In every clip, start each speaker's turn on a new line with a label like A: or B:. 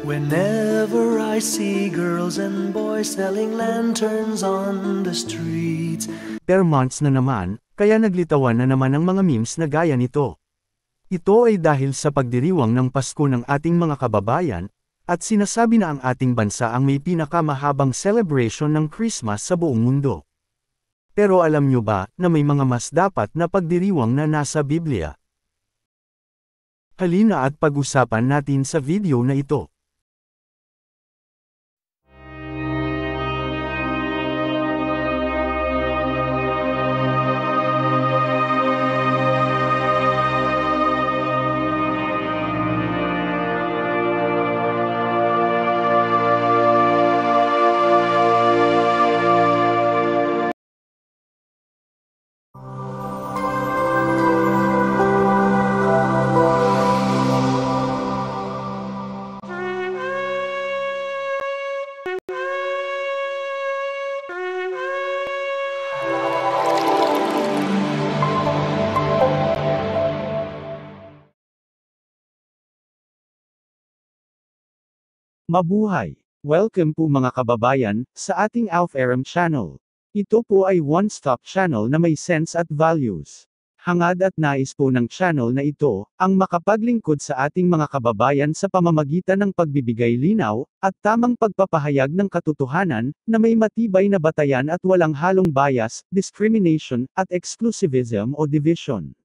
A: Whenever I see girls and boys selling lanterns on the streets.
B: Per months na naman, kaya naglitawan na naman ang mga memes na gaya nito. Ito ay dahil sa pagdiriwang ng Pasko ng ating mga kababayan, at sinasabi na ang ating bansa ang may pinakamahabang celebration ng Christmas sa buong mundo. Pero alam nyo ba na may mga mas dapat na pagdiriwang na nasa Biblia? Halina at pag-usapan natin sa video na ito. Mabuhay! Welcome po mga kababayan, sa ating ALF-ARAM channel. Ito po ay one-stop channel na may sense at values. Hangad at nais po ng channel na ito, ang makapaglingkod sa ating mga kababayan sa pamamagitan ng pagbibigay linaw, at tamang pagpapahayag ng katotohanan, na may matibay na batayan at walang halong bias, discrimination, at exclusivism o division.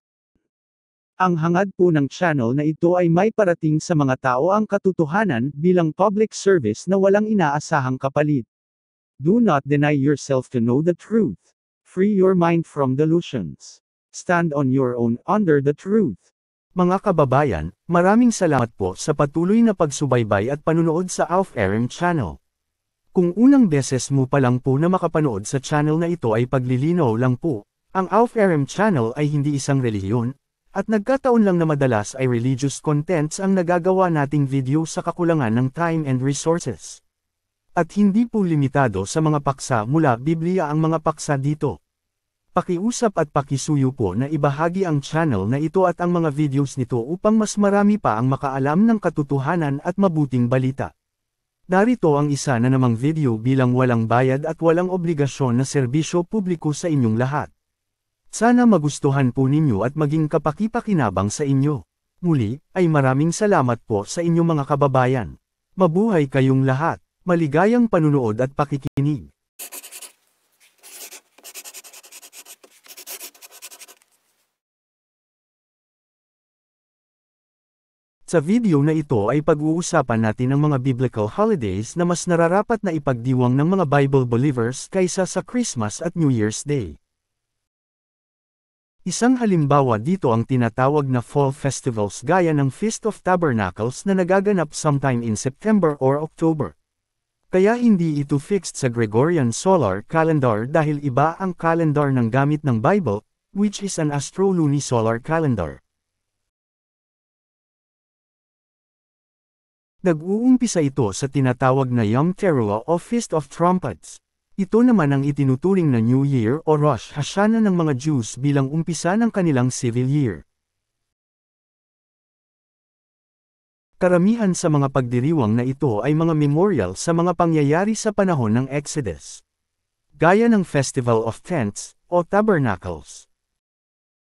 B: Ang hangad po ng channel na ito ay may parating sa mga tao ang katotohanan bilang public service na walang inaasahang kapalit. Do not deny yourself to know the truth. Free your mind from delusions. Stand on your own under the truth. Mga kababayan, maraming salamat po sa patuloy na pagsubaybay at panunood sa ALF-ARAM channel. Kung unang beses mo pa lang po na makapanood sa channel na ito ay paglilinaw lang po, ang ALF-ARAM channel ay hindi isang relihiyon, at nagkataon lang na madalas ay religious contents ang nagagawa nating video sa kakulangan ng time and resources. At hindi po limitado sa mga paksa mula Biblia ang mga paksa dito. Pakiusap at pakisuyo po na ibahagi ang channel na ito at ang mga videos nito upang mas marami pa ang makaalam ng katotohanan at mabuting balita. Narito ang isa na namang video bilang walang bayad at walang obligasyon na serbisyo publiko sa inyong lahat. Sana magustuhan po ninyo at maging kapaki-pakinabang sa inyo. Muli, ay maraming salamat po sa inyong mga kababayan. Mabuhay kayong lahat, maligayang panunood at pakikinig. Sa video na ito ay pag-uusapan natin ang mga biblical holidays na mas nararapat na ipagdiwang ng mga Bible believers kaysa sa Christmas at New Year's Day. Isang halimbawa dito ang tinatawag na fall festivals gaya ng Feast of Tabernacles na nagaganap sometime in September or October. Kaya hindi ito fixed sa Gregorian solar calendar dahil iba ang calendar ng gamit ng Bible, which is an astro-lunisolar calendar. Nag-uumpisa ito sa tinatawag na Yom Teruah o Feast of Trumpets. Ito naman ang itinuturing na New Year o Rosh Hashanah ng mga Jews bilang umpisa ng kanilang civil year. Karamihan sa mga pagdiriwang na ito ay mga memorial sa mga pangyayari sa panahon ng Exodus. Gaya ng Festival of Tents, o Tabernacles.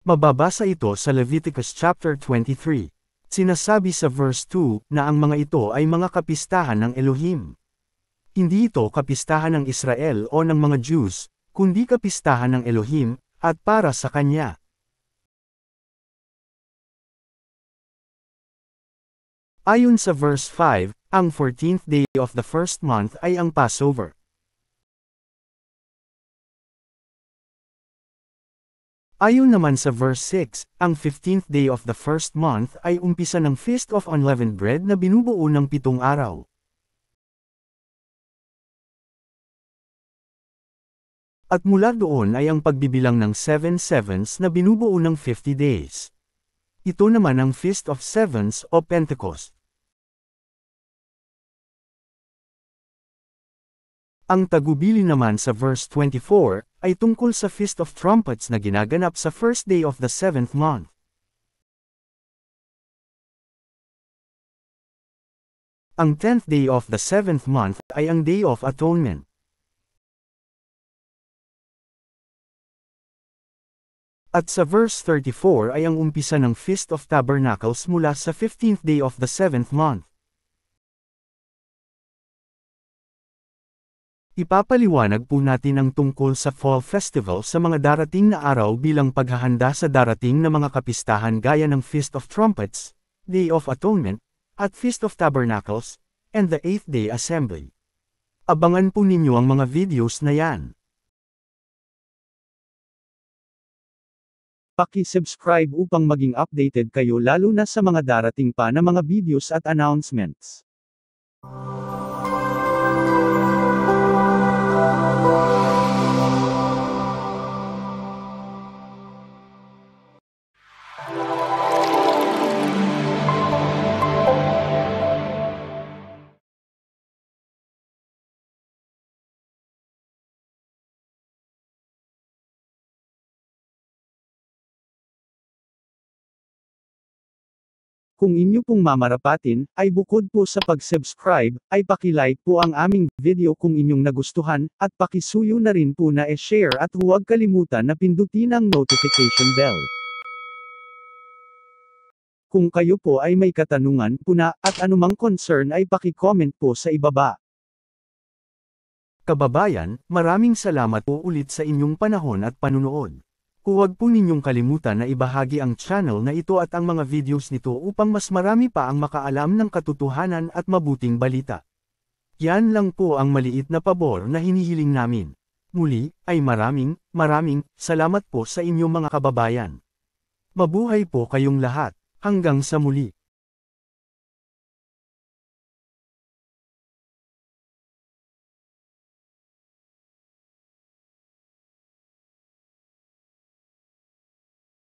B: Mababasa ito sa Leviticus chapter 23. Sinasabi sa verse 2 na ang mga ito ay mga kapistahan ng Elohim. Hindi ito kapistahan ng Israel o ng mga Jews, kundi kapistahan ng Elohim, at para sa Kanya. Ayon sa verse 5, ang 14th day of the first month ay ang Passover. Ayon naman sa verse 6, ang 15th day of the first month ay umpisa ng Feast of Unleavened Bread na binubuo ng 7 araw. At mula doon ay ang pagbibilang ng 7 sevens na binubuo ng 50 days. Ito naman ang Feast of Sevens o Pentecost. Ang tagubili naman sa verse 24, ay tungkol sa Feast of Trumpets na ginaganap sa first day of the 7th month. Ang 10th day of the 7th month ay ang Day of Atonement. At sa verse 34 ay ang umpisa ng Feast of Tabernacles mula sa 15th day of the 7th month. Ipapaliwanag po natin ang tungkol sa Fall Festival sa mga darating na araw bilang paghahanda sa darating na mga kapistahan gaya ng Feast of Trumpets, Day of Atonement, at Feast of Tabernacles, and the 8th Day Assembly. Abangan po ninyo ang mga videos na yan. Paki-subscribe upang maging updated kayo lalo na sa mga darating pa na mga videos at announcements. Kung inyo pong mamarapatin, ay bukod po sa pag-subscribe, ay paki-like po ang aming video kung inyong nagustuhan, at pakisuyo na rin po na e-share at huwag kalimutan na pindutin ang notification bell. Kung kayo po ay may katanungan po na, at anumang concern ay paki-comment po sa ibaba. Kababayan, maraming salamat po ulit sa inyong panahon at panunood. Huwag po ninyong kalimutan na ibahagi ang channel na ito at ang mga videos nito upang mas marami pa ang makaalam ng katotohanan at mabuting balita. Yan lang po ang maliit na pabor na hinihiling namin. Muli, ay maraming salamat po sa inyong mga kababayan. Mabuhay po kayong lahat, hanggang sa muli.